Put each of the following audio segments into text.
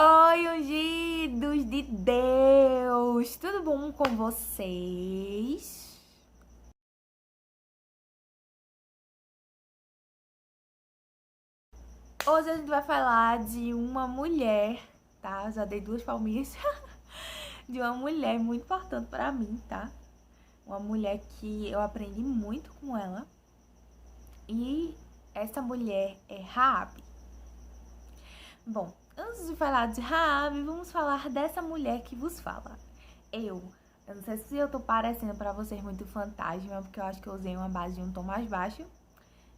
Oi, ungidos de Deus! Tudo bom com vocês? Hoje a gente vai falar de uma mulher, tá? Já dei 2 palminhas. De uma mulher muito importante pra mim, tá? Uma mulher que eu aprendi muito com ela. E essa mulher é Raabe. Bom, antes de falar de Raabe, vamos falar dessa mulher que vos fala. Eu não sei se eu tô parecendo pra vocês muito fantasma, porque eu acho que eu usei uma base de um tom mais baixo.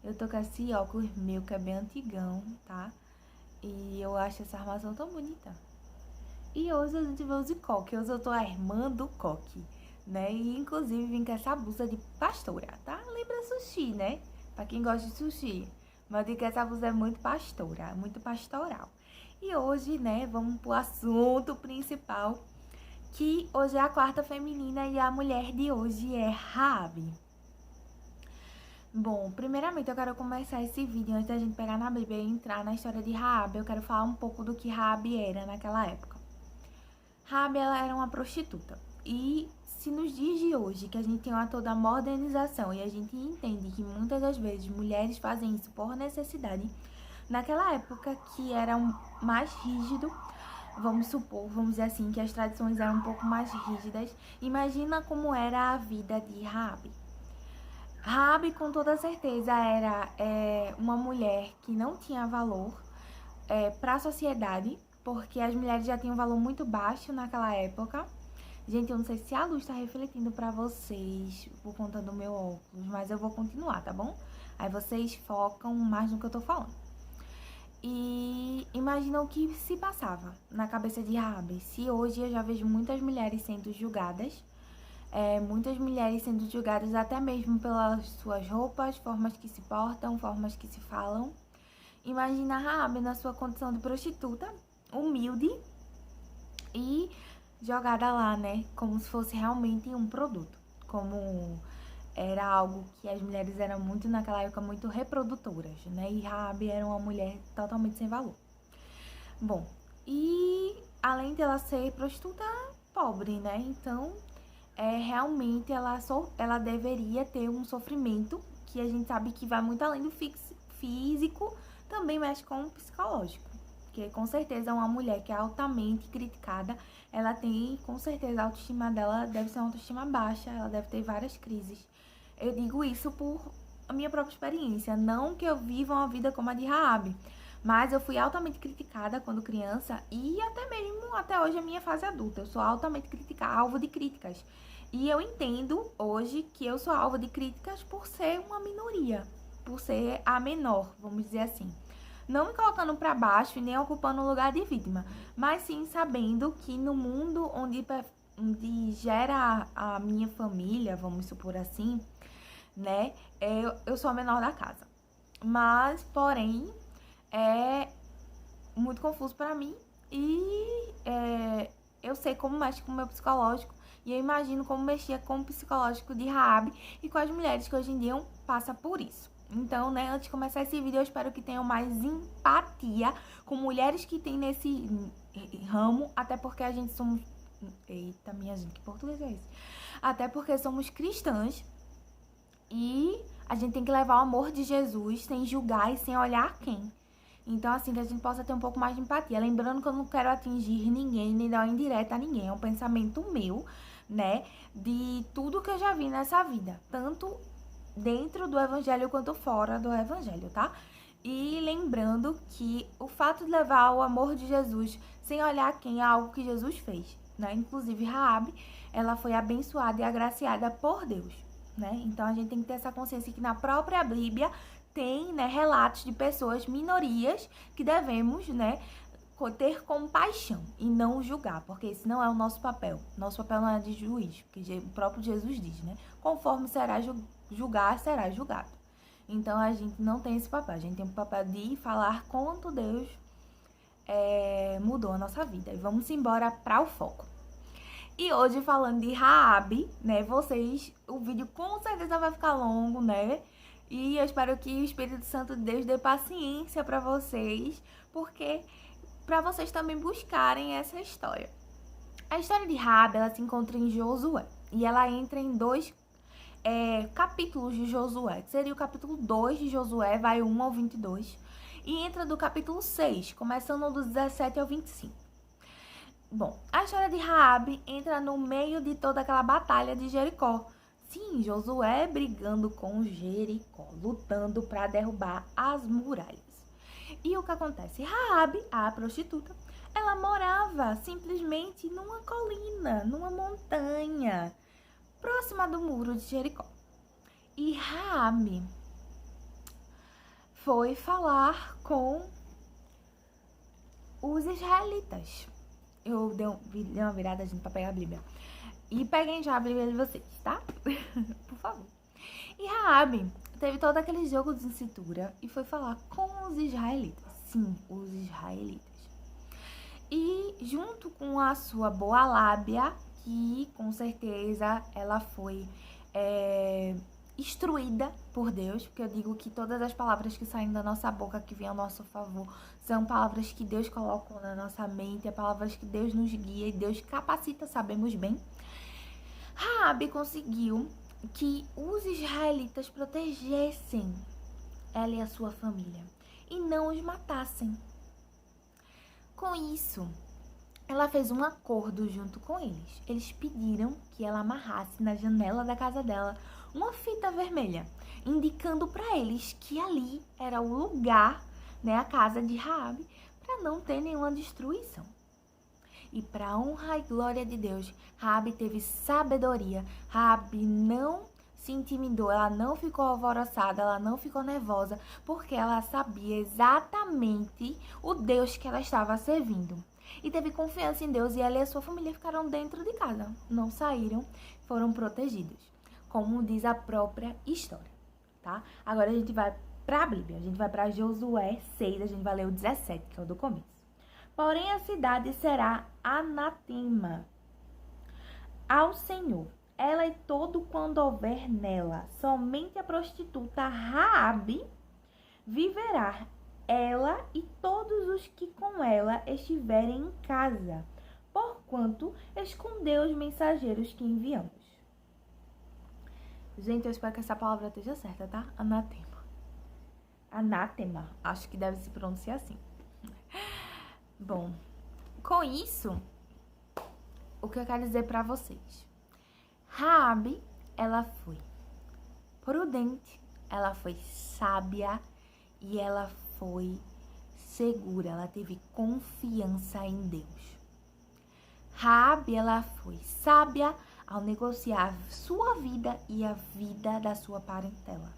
Eu tô com esse óculos meu que é bem antigão, tá? E eu acho essa armação tão bonita. E hoje a gente vai usar coque. Hoje eu tô armando coque, né? E inclusive vim com essa blusa de pastora, tá? Lembra sushi, né? Pra quem gosta de sushi. Mas eu digo que essa blusa é muito pastora, muito pastoral. E hoje, né, vamos pro assunto principal, que hoje é a quarta feminina e a mulher de hoje é Raabe. Bom, primeiramente eu quero começar esse vídeo, antes da gente pegar na Bíblia e entrar na história de Raabe, eu quero falar um pouco do que Raabe era naquela época. Raabe, ela era uma prostituta. E se nos dias de hoje, que a gente tem toda a modernização e a gente entende que muitas das vezes mulheres fazem isso por necessidade, naquela época que era mais rígido, vamos supor, vamos dizer assim, que as tradições eram um pouco mais rígidas, imagina como era a vida de Raabe. Raabe, com toda certeza, era uma mulher que não tinha valor para a sociedade, porque as mulheres já tinham um valor muito baixo naquela época. Gente, eu não sei se a luz tá refletindo pra vocês por conta do meu óculos, mas eu vou continuar, tá bom? Aí vocês focam mais no que eu tô falando. E imaginam o que se passava na cabeça de Raabe. Se hoje eu já vejo muitas mulheres sendo julgadas, muitas mulheres sendo julgadas até mesmo pelas suas roupas, formas que se portam, formas que se falam. Imagina Raabe na sua condição de prostituta, humilde e jogada lá, né? Como se fosse realmente um produto. Como era algo que as mulheres eram muito, naquela época, muito reprodutoras, né? E Raabe era uma mulher totalmente sem valor. Bom, e além dela ser prostituta pobre, né? Então, realmente ela deveria ter um sofrimento que a gente sabe que vai muito além do físico, também mexe com o psicológico. Porque com certeza uma mulher que é altamente criticada, ela tem, com certeza, a autoestima dela deve ser uma autoestima baixa, ela deve ter várias crises. Eu digo isso por a minha própria experiência, não que eu viva uma vida como a de Raabe, mas eu fui altamente criticada quando criança e até mesmo até hoje a minha fase adulta. Eu sou altamente criticada, alvo de críticas. E eu entendo hoje que eu sou alvo de críticas por ser uma minoria, por ser a menor, vamos dizer assim. Não me colocando para baixo e nem ocupando o lugar de vítima, mas sim sabendo que no mundo onde gera a minha família, vamos supor assim, né, eu sou a menor da casa. Mas, porém, é muito confuso para mim e eu sei como mexe com o meu psicológico e eu imagino como mexia com o psicológico de Raabe e com as mulheres que hoje em dia passam por isso. Então, né, antes de começar esse vídeo, eu espero que tenham mais empatia com mulheres que tem nesse ramo, até porque a gente somos... Eita, minha gente, que português é esse? Até porque somos cristãs e a gente tem que levar o amor de Jesus sem julgar e sem olhar quem. Então, assim, que a gente possa ter um pouco mais de empatia. Lembrando que eu não quero atingir ninguém, nem dar uma indireta a ninguém. É um pensamento meu, né, de tudo que eu já vi nessa vida. Tanto dentro do evangelho quanto fora do evangelho, tá? E lembrando que o fato de levar o amor de Jesus sem olhar quem é algo que Jesus fez, né? Inclusive, Raabe, ela foi abençoada e agraciada por Deus, né? Então, a gente tem que ter essa consciência que na própria Bíblia tem, né, relatos de pessoas, minorias, que devemos, né, ter compaixão e não julgar, porque esse não é o nosso papel. Nosso papel não é de juiz, porque o próprio Jesus diz, né? Conforme será julgar, será julgado. Então, a gente não tem esse papel. A gente tem o papel de falar quanto Deus mudou a nossa vida. E vamos embora para o foco. E hoje, falando de Raabe, né, o vídeo com certeza vai ficar longo, né? E eu espero que o Espírito Santo de Deus dê paciência para vocês, porque para vocês também buscarem essa história. A história de Raabe, ela se encontra em Josué e ela entra em dois capítulos de Josué, que seria o capítulo 2 de Josué, vai 1 ao 22, e entra do capítulo 6, começando do 17 ao 25. Bom, a história de Raabe entra no meio de toda aquela batalha de Jericó. Sim, Josué brigando com Jericó, lutando para derrubar as muralhas. E o que acontece? Raabe, a prostituta, ela morava simplesmente numa colina, numa montanha, próxima do muro de Jericó. E Raabe foi falar com os israelitas. Eu dei uma virada, gente, pra pegar a Bíblia. E peguem já a Bíblia de vocês, tá? Por favor. E Raabe teve todo aquele jogo de cintura e foi falar com os israelitas. Sim, os israelitas. E junto com a sua boa lábia, que com certeza ela foi instruída por Deus, porque eu digo que todas as palavras que saem da nossa boca, que vêm ao nosso favor, são palavras que Deus coloca na nossa mente, é palavras que Deus nos guia e Deus capacita, sabemos bem. Raabe conseguiu que os israelitas protegessem ela e a sua família e não os matassem. Com isso, ela fez um acordo junto com eles. Eles pediram que ela amarrasse na janela da casa dela uma fita vermelha, indicando para eles que ali era o lugar, a casa de Raabe, para não ter nenhuma destruição. E para honra e glória de Deus, Raabe teve sabedoria. Raabe não se intimidou, ela não ficou alvoroçada, ela não ficou nervosa, porque ela sabia exatamente o Deus que ela estava servindo. E teve confiança em Deus, e ela e a sua família ficaram dentro de casa, não saíram, foram protegidos, como diz a própria história, tá? Agora a gente vai para a Bíblia, a gente vai para Josué 6, a gente vai ler o 17, que é o do começo. Porém, a cidade será anatema ao Senhor, ela e todo quando houver nela. Somente a prostituta Raabe viverá, ela e todos os que com ela estiverem em casa, porquanto escondeu os mensageiros que enviamos. Gente, eu espero que essa palavra esteja certa, tá? Anatema. Anátema, acho que deve se pronunciar assim. Bom, com isso, o que eu quero dizer pra vocês? Raabe, ela foi prudente, ela foi sábia e ela foi segura, ela teve confiança em Deus. Raabe, ela foi sábia ao negociar sua vida e a vida da sua parentela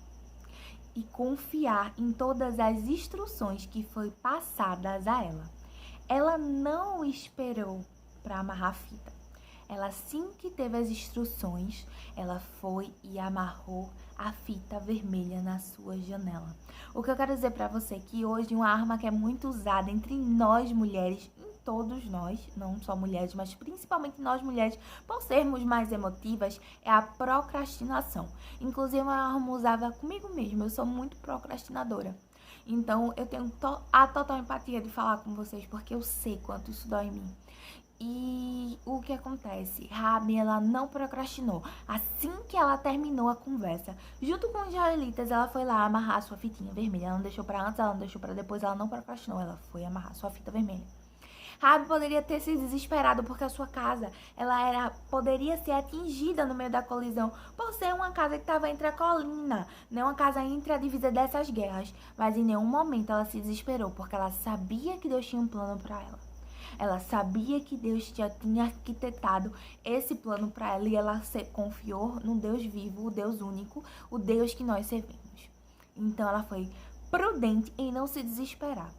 e confiar em todas as instruções que foi passadas a ela. Ela não esperou para amarrar a fita. Ela, assim que teve as instruções, ela foi e amarrou a fita vermelha na sua janela. O que eu quero dizer para você é que hoje uma arma que é muito usada entre nós mulheres, em todos nós, não só mulheres, mas principalmente nós mulheres, por sermos mais emotivas, é a procrastinação. Inclusive, é uma arma usada comigo mesma, eu sou muito procrastinadora. Então, eu tenho a total empatia de falar com vocês, porque eu sei quanto isso dói em mim. E o que acontece? Raabe, ela não procrastinou. Assim que ela terminou a conversa, junto com os israelitas, ela foi lá amarrar a sua fitinha vermelha. Ela não deixou pra antes, ela não deixou pra depois, ela não procrastinou. Ela foi amarrar a sua fita vermelha. Raabe poderia ter se desesperado porque a sua casa, poderia ser atingida no meio da colisão, por ser uma casa que estava entre a colina, né? Uma casa entre a divisa dessas guerras. Mas em nenhum momento ela se desesperou, porque ela sabia que Deus tinha um plano para ela. Ela sabia que Deus já tinha arquitetado esse plano para ela e ela confiou no Deus vivo, o Deus único, o Deus que nós servimos. Então ela foi prudente em não se desesperar.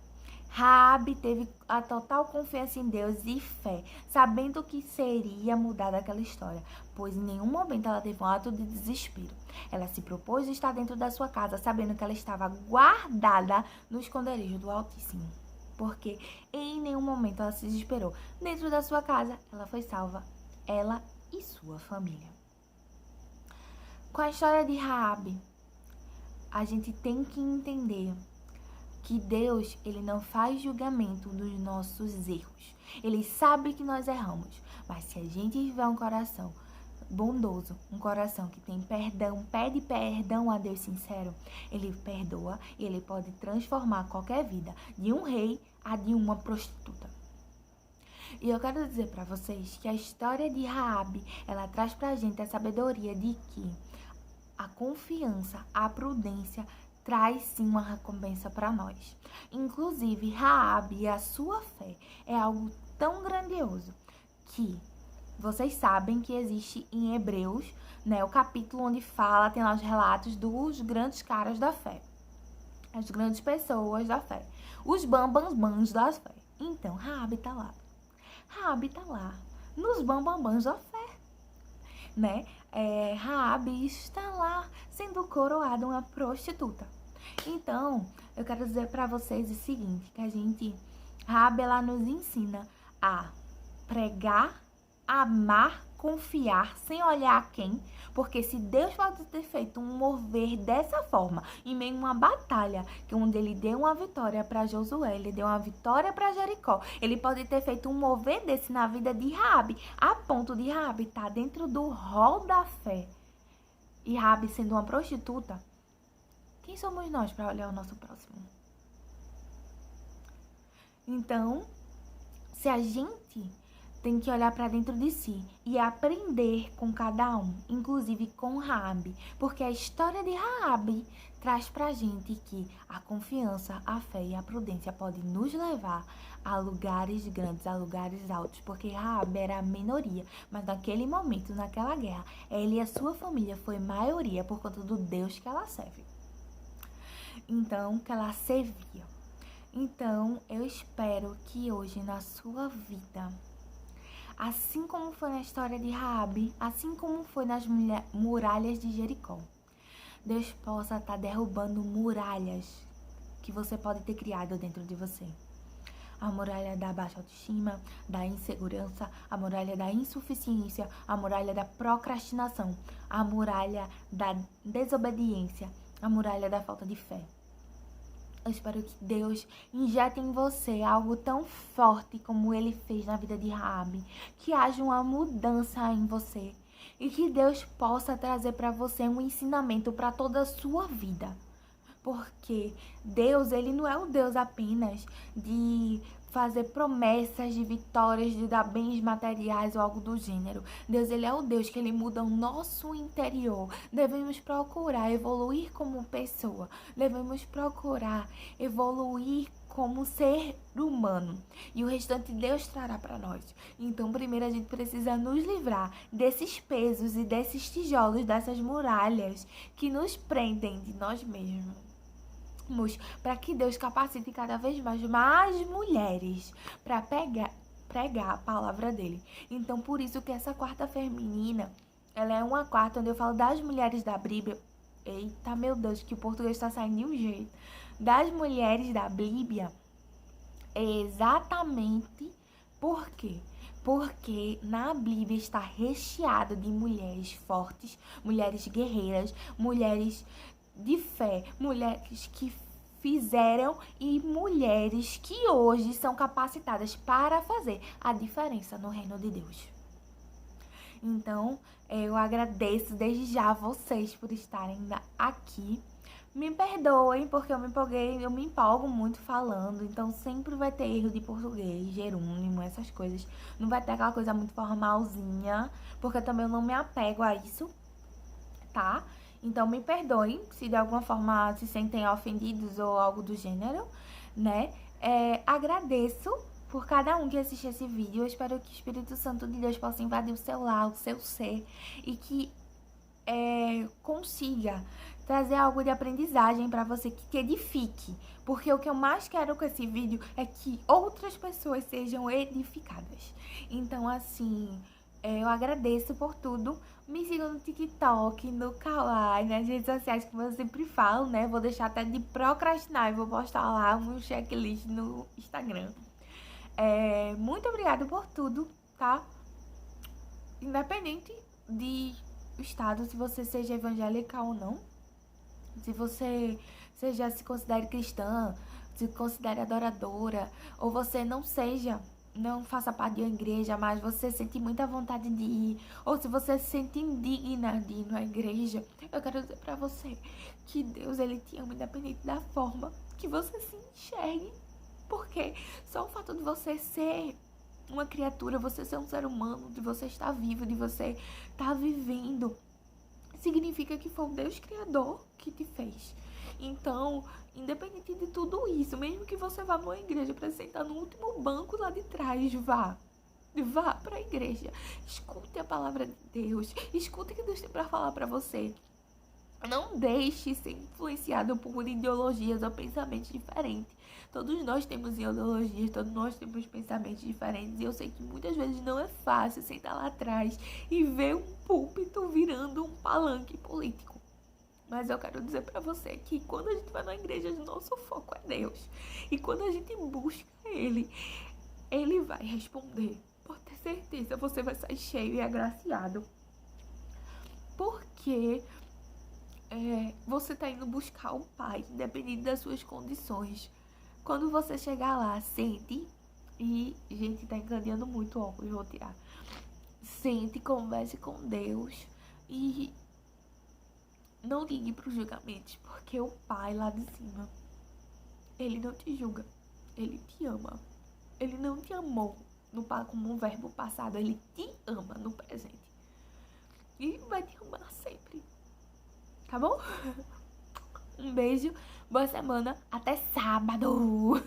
Raabe teve a total confiança em Deus e fé, sabendo que seria mudada aquela história, pois em nenhum momento ela teve um ato de desespero. Ela se propôs a estar dentro da sua casa, sabendo que ela estava guardada no esconderijo do Altíssimo. Porque em nenhum momento ela se desesperou. Dentro da sua casa, ela foi salva, ela e sua família. Com a história de Raabe, a gente tem que entender que Deus, ele não faz julgamento dos nossos erros. Ele sabe que nós erramos, mas se a gente tiver um coração bondoso, um coração que tem perdão, pede perdão a Deus sincero, ele perdoa e ele pode transformar qualquer vida, de um rei a de uma prostituta. E eu quero dizer para vocês que a história de Raabe, ela traz pra gente a sabedoria de que a confiança, a prudência traz sim uma recompensa para nós. Inclusive, Raabe e a sua fé é algo tão grandioso que vocês sabem que existe em Hebreus, né, o capítulo onde fala, tem lá os relatos dos grandes caras da fé, as grandes pessoas da fé, os bambambãs da fé. Então, Raabe tá lá. Raabe tá lá, nos bambambãs da fé, né? Raabe está lá sendo coroada uma prostituta. Então, eu quero dizer para vocês o seguinte, que Raabe, ela nos ensina a pregar, amar, confiar, sem olhar a quem, porque se Deus pode ter feito um mover dessa forma, em meio a uma batalha, que onde ele deu uma vitória para Josué, ele deu uma vitória para Jericó, ele pode ter feito um mover desse na vida de Raabe, a ponto de Raabe estar dentro do rol da fé, e Raabe sendo uma prostituta. Quem somos nós para olhar o nosso próximo? Então, se a gente tem que olhar para dentro de si e aprender com cada um, inclusive com Raabe, porque a história de Raabe traz pra gente que a confiança, a fé e a prudência podem nos levar a lugares grandes, a lugares altos, porque Raabe era a minoria, mas naquele momento, naquela guerra, ela e a sua família foi maioria por conta do Deus que ela serve. Então, que ela servia. Então, eu espero que hoje na sua vida, assim como foi na história de Raabe, assim como foi nas muralhas de Jericó, Deus possa estar derrubando muralhas que você pode ter criado dentro de você. A muralha da baixa autoestima, da insegurança, a muralha da insuficiência, a muralha da procrastinação, a muralha da desobediência, a muralha da falta de fé. Eu espero que Deus injete em você algo tão forte como Ele fez na vida de Raabe, que haja uma mudança em você e que Deus possa trazer para você um ensinamento para toda a sua vida. Porque Deus, Ele não é o Deus apenas de fazer promessas de vitórias, de dar bens materiais ou algo do gênero. Deus, Ele é o Deus que Ele muda o nosso interior. Devemos procurar evoluir como pessoa. Devemos procurar evoluir como ser humano. E o restante Deus trará para nós. Então, primeiro a gente precisa nos livrar desses pesos e desses tijolos, dessas muralhas que nos prendem de nós mesmos, para que Deus capacite cada vez mais mulheres para pregar a palavra dele. Então, por isso que essa quarta feminina, ela é uma quarta onde eu falo das mulheres da Bíblia. Eita, meu Deus, que o português está saindo de um jeito. Das mulheres da Bíblia, é exatamente por quê? Porque na Bíblia está recheada de mulheres fortes, mulheres guerreiras, mulheres de fé, mulheres que fizeram e mulheres que hoje são capacitadas para fazer a diferença no reino de Deus. Então, eu agradeço desde já a vocês por estarem aqui. Me perdoem porque eu me empolgo muito falando, então sempre vai ter erro de português, gerúndio, essas coisas. Não vai ter aquela coisa muito formalzinha, porque também eu não me apego a isso, tá? Então, me perdoem se de alguma forma se sentem ofendidos ou algo do gênero, né? Agradeço por cada um que assiste esse vídeo. Eu espero que o Espírito Santo de Deus possa invadir o seu lar, o seu ser, e que consiga trazer algo de aprendizagem para você que te edifique. Porque o que eu mais quero com esse vídeo é que outras pessoas sejam edificadas. Então, assim, eu agradeço por tudo. Me sigam no TikTok, no Kawaii, nas redes sociais que eu sempre falo, né? Vou deixar até de procrastinar e vou postar lá um checklist no Instagram. Muito obrigada por tudo, tá? Independente de estado, se você seja evangélica ou não, se você já se considere cristã, se considere adoradora, ou você não faça parte de uma igreja, mas você sente muita vontade de ir, ou se você se sente indigna de ir na igreja, eu quero dizer pra você que Deus, ele te ama independente da forma que você se enxergue, porque só o fato de você ser uma criatura, você ser um ser humano, de você estar vivo, de você estar vivendo, significa que foi o Deus Criador que te fez. Então, independente de tudo isso, mesmo que você vá numa igreja para sentar no último banco lá de trás, vá. Vá para a igreja. Escute a palavra de Deus. Escute o que Deus tem para falar para você. Não deixe ser influenciado por ideologias ou pensamentos diferentes. Todos nós temos ideologias, todos nós temos pensamentos diferentes. E eu sei que muitas vezes não é fácil sentar lá atrás e ver um púlpito virando um palanque político. Mas eu quero dizer pra você que quando a gente vai na igreja, o nosso foco é Deus. E quando a gente busca Ele, Ele vai responder. Pode ter certeza, você vai sair cheio e agraciado. Porque você tá indo buscar o Pai, independente das suas condições. Quando você chegar lá, sente e... Gente, tá encadeando muito o óculos, vou tirar. Sente, converse com Deus e... Não ligue para os julgamentos, porque o Pai lá de cima, Ele não te julga, Ele te ama. Ele não te amou como um verbo passado, Ele te ama no presente. E vai te amar sempre. Tá bom? Um beijo, boa semana, até sábado!